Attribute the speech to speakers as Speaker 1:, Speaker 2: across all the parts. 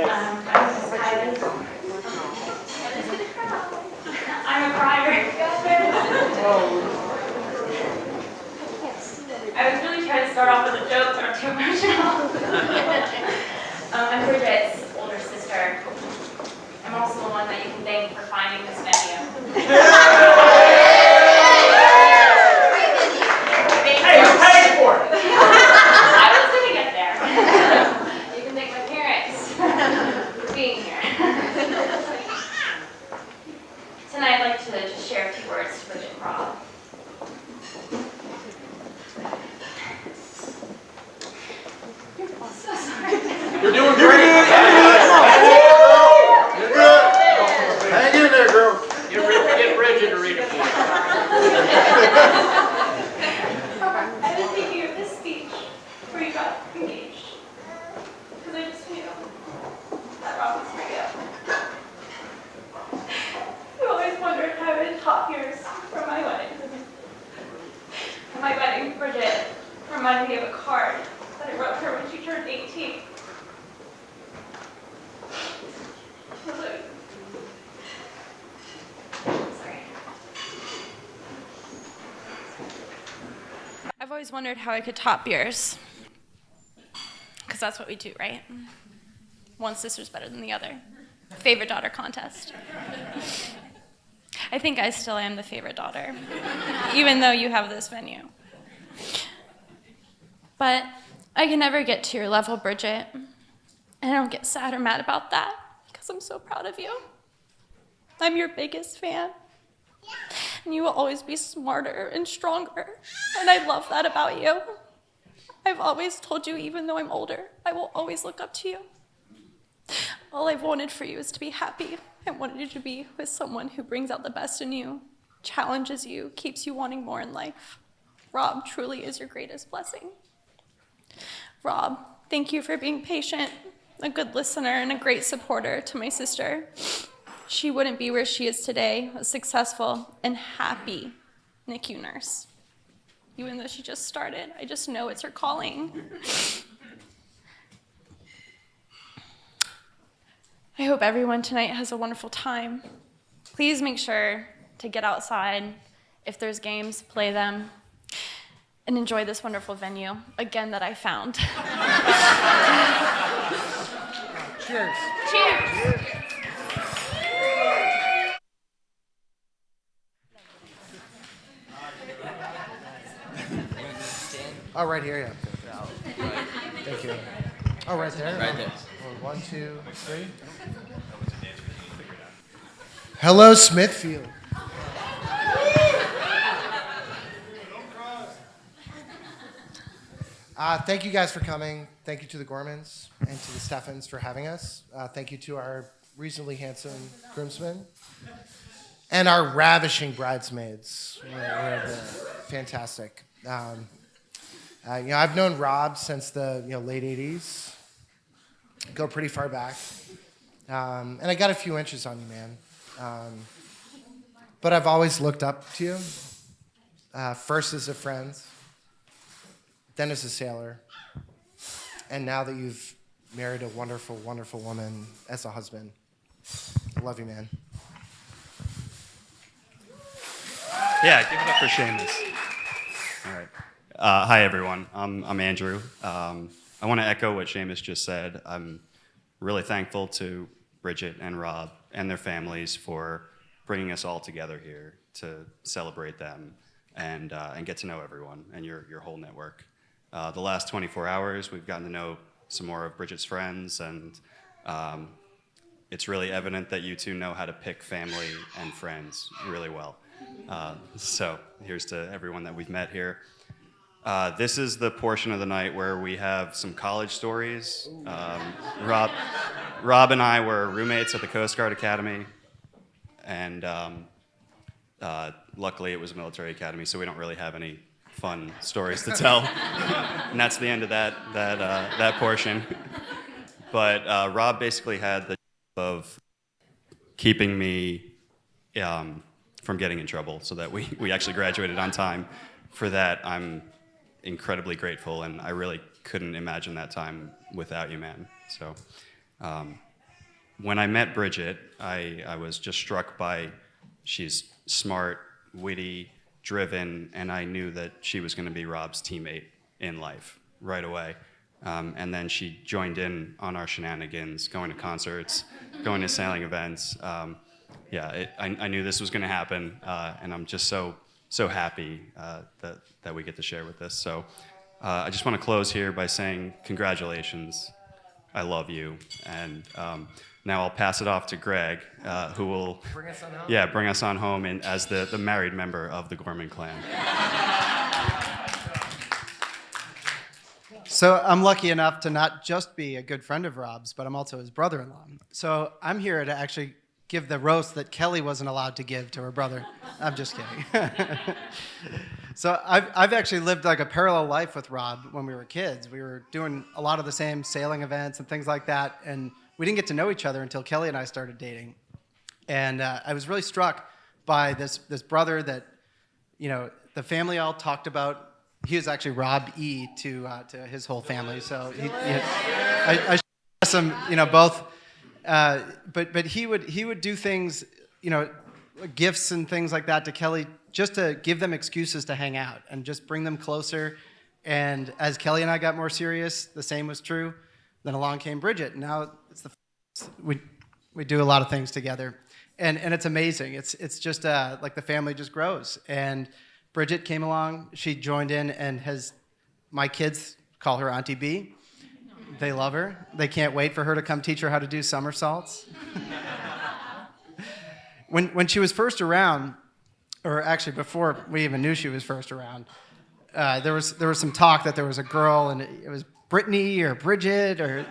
Speaker 1: I'm a crier. I was really trying to start off with a joke, but I'm too emotional. I'm Bridget's older sister. I'm also the one that you can thank for finding this venue.
Speaker 2: Hey, you paid for it!
Speaker 1: I was going to get there. You can thank my parents for being here. Tonight I'd like to just share a few words to Bridget and Rob. So sorry.
Speaker 2: You're doing great.
Speaker 3: You're good. Hang in there, girl.
Speaker 2: Get Bridget to read it for you.
Speaker 1: I've been thinking of this speech where you got engaged. Because I just knew that Rob was for you. I've always wondered how I would top years from my wedding. My wedding, Bridget reminded me of a card that I wrote her when she turned 18. Sorry. I've always wondered how I could top yours. Because that's what we do, right? One sister's better than the other. Favorite daughter contest. I think I still am the favorite daughter, even though you have this venue. But I can never get to your level, Bridget. And I don't get sad or mad about that, because I'm so proud of you. I'm your biggest fan. And you will always be smarter and stronger. And I love that about you. I've always told you, even though I'm older, I will always look up to you. All I've wanted for you is to be happy. I wanted you to be with someone who brings out the best in you, challenges you, keeps you wanting more in life. Rob truly is your greatest blessing. Rob, thank you for being patient, a good listener, and a great supporter to my sister. She wouldn't be where she is today, a successful and happy NICU nurse. Even though she just started, I just know it's her calling. I hope everyone tonight has a wonderful time. Please make sure to get outside. If there's games, play them. And enjoy this wonderful venue, again, that I found.
Speaker 3: Cheers.
Speaker 1: Cheers.
Speaker 3: Oh, right here, yeah. Thank you. Oh, right there?
Speaker 4: Right there.
Speaker 3: Well, 1, 2, 3. Hello, Smithfield. Thank you guys for coming. Thank you to the Gormans and to the Steffens for having us. Thank you to our reasonably handsome groomsmen and our ravishing bridesmaids. We're fantastic. I've known Rob since the late 80s. Go pretty far back. And I got a few inches on you, man. But I've always looked up to you. First as a friend, then as a sailor, and now that you've married a wonderful, wonderful woman as a husband. I love you, man.
Speaker 5: Yeah, give it up for Seamus. All right. Hi, everyone. I'm Andrew. I want to echo what Seamus just said. I'm really thankful to Bridget and Rob and their families for bringing us all together here to celebrate them and get to know everyone and your whole network. The last 24 hours, we've gotten to know some more of Bridget's friends, and it's really evident that you two know how to pick family and friends really well. So here's to everyone that we've met here. This is the portion of the night where we have some college stories. Rob and I were roommates at the Coast Guard Academy, and luckily it was a military academy, so we don't really have any fun stories to tell. And that's the end of that portion. But Rob basically had the of keeping me from getting in trouble so that we actually graduated on time. For that, I'm incredibly grateful, and I really couldn't imagine that time without you, man. So when I met Bridget, I was just struck by she's smart, witty, driven, and I knew that she was going to be Rob's teammate in life right away. And then she joined in on our shenanigans, going to concerts, going to sailing events. I knew this was going to happen, and I'm just so happy that we get to share with this. So I just want to close here by saying congratulations. I love you. And now I'll pass it off to Greg, who will
Speaker 3: Bring us on home.
Speaker 5: Yeah, bring us on home as the married member of the Gorman clan.
Speaker 4: So I'm lucky enough to not just be a good friend of Rob's, but I'm also his brother-in-law. So I'm here to actually give the roast that Kelly wasn't allowed to give to her brother. I'm just kidding. So I've actually lived like a parallel life with Rob when we were kids. We were doing a lot of the same sailing events and things like that, and we didn't get to know each other until Kelly and I started dating. And I was really struck by this brother that, you know, the family all talked about. He was actually Rob E. to his whole family. So I some, you know, both. But he would do things, you know, gifts and things like that to Kelly just to give them excuses to hang out and just bring them closer. And as Kelly and I got more serious, the same was true. Then along came Bridget. Now it's we do a lot of things together, and it's amazing. It's just like the family just grows. And Bridget came along. She joined in and my kids call her Auntie B. They love her. They can't wait for her to come teach her how to do somersaults. When she was first around, or actually before we even knew she was first around, there was some talk that there was a girl and it was Brittany or Bridget or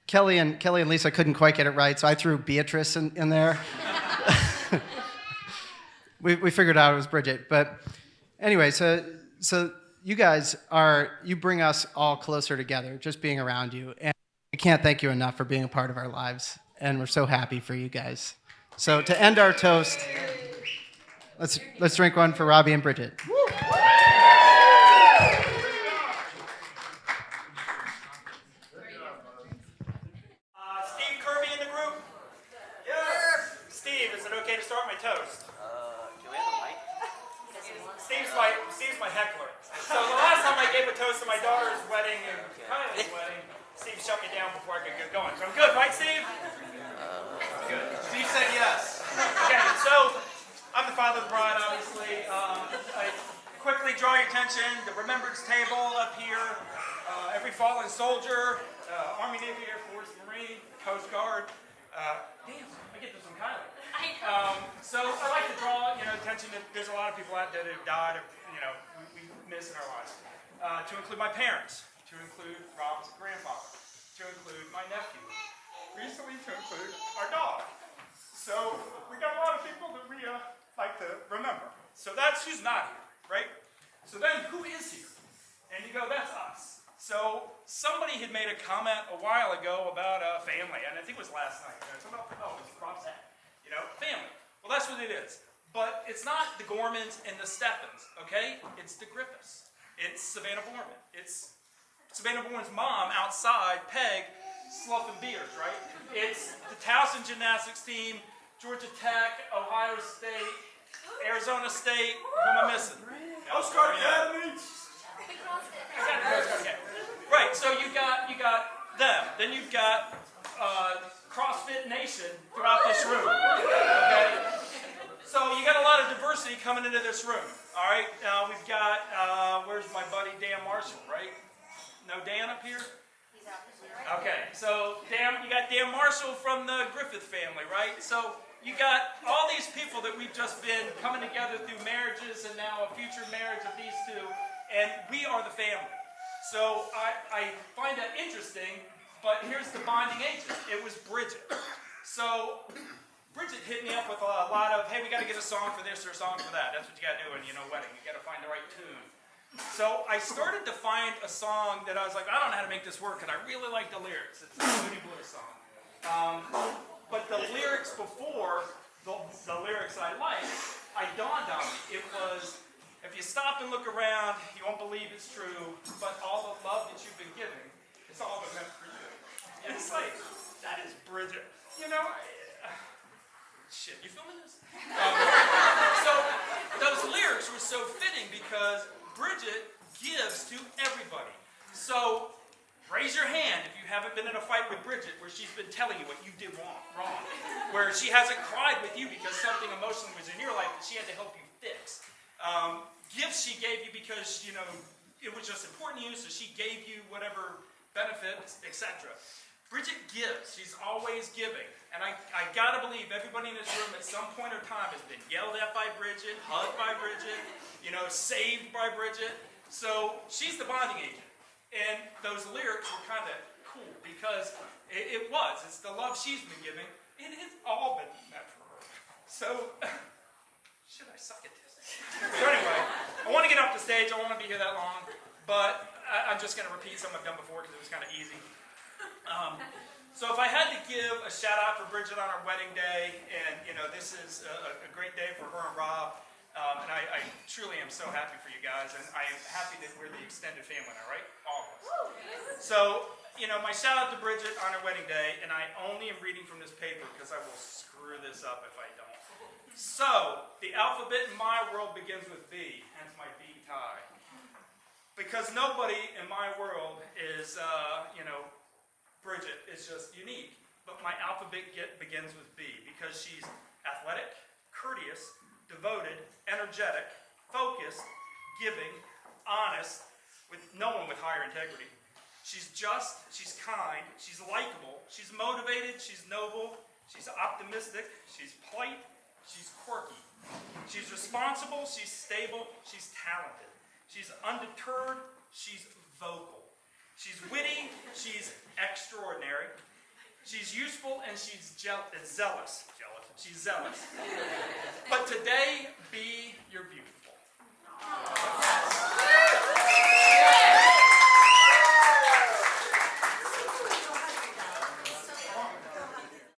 Speaker 4: Kelly and Lisa couldn't quite get it right, so I threw Beatrice in there. We figured out it was Bridget, but anyway, so you guys you bring us all closer together, just being around you, and we can't thank you enough for being a part of our lives, and we're so happy for you guys. So to end our toast, let's drink one for Robbie and Bridget.
Speaker 2: Steve Kirby in the group? Yes. Steve, is it okay to start my toast?
Speaker 6: Do we have a mic?
Speaker 2: Steve's my heckler. So the last time I gave a toast to my daughter's wedding and Kylie's wedding, Steve shut me down before I could get going. So I'm good, right, Steve? Good. Steve said yes. Okay, so I'm the father of the bride, obviously. I quickly draw your attention, the remembrance table up here. Every fallen soldier, Army, Navy, Air Force, Marine, Coast Guard. Damn, I get this from Kylie. So I like to draw, attention to. There's a lot of people out there that have died, or, we miss in our lives. To include my parents, to include Rob's grandfather, to include my nephew, recently to include our dog. So we got a lot of people that we like to remember. So that's who's not here, right? So then who is here? And you go, that's us. So somebody had made a comment a while ago about family, and I think it was last night. It's about, it's Rob's hat. Family. Well, that's what it is. But it's not the Gormans and the Stephens, okay? It's the Griffiths. It's Savannah Borman. It's Savannah Borman's mom outside, Peg, sloughing beers, right? It's the Towson gymnastics team, Georgia Tech, Ohio State, Arizona State. Who am I missing? Coast Guard Academy. Right. So you got them. Then you've got CrossFit Nation throughout this room. Okay. So you got a lot of diversity coming into this room. All right. We've got where's my buddy Dan Marshall? Right. No Dan up here. Okay, so you got Dan Marshall from the Griffith family, right? So you got all these people that we've just been coming together through marriages and now a future marriage of these two, and we are the family. So I find that interesting, but here's the bonding agent. It was Bridget. So Bridget hit me up with a lot of, hey, we got to get a song for this or a song for that. That's what you got to do in wedding. You got to find the right tune. So I started to find a song that I was like, I don't know how to make this work, and I really like the lyrics. It's a Moody Blues song. But the lyrics before the lyrics I like, I dawned on me. It was, if you stop and look around, you won't believe it's true, but all the love that you've been giving, it's all been meant for you. And it's like, that is Bridget. Bridget. You know, shit, you filming this? So those lyrics were so fitting because Bridget gives to everybody. So raise your hand if you haven't been in a fight with Bridget where she's been telling you what you did wrong. Where she hasn't cried with you because something emotionally was in your life that she had to help you fix. Gifts she gave you because, you know, it was just important to you, so she gave you whatever benefits, etc. Bridget gives. She's always giving. And I gotta believe everybody in this room at some point or time has been yelled at by Bridget, hugged by Bridget, you know, saved by Bridget. So she's the bonding agent. And those lyrics were kind of cool because it was. It's the love she's been giving. It has all been meant for her. So, should I suck at this? So anyway, I want to get off the stage. I don't want to be here that long. But I'm just going to repeat something I've done before because it was kind of easy. So if I had to give a shout out for Bridget on our wedding day, and you know, this is a great day for her and Rob, and I truly am so happy for you guys, and I am happy that we're the extended family now, right? All of us. So, you know, my shout out to Bridget on her wedding day, and I only am reading from this paper because I will screw this up if I don't. So, the alphabet in my world begins with B, hence my B tie. Because nobody in my world is, you know, Bridget is just unique, but my alphabet begins with B because she's athletic, courteous, devoted, energetic, focused, giving, honest, with no one with higher integrity. She's just, she's kind, she's likable, she's motivated, she's noble, she's optimistic, she's polite, she's quirky. She's responsible, she's stable, she's talented. She's undeterred, she's vocal. She's witty, she's extraordinary. She's useful, and she's zealous. She's zealous. But today, be your beauty.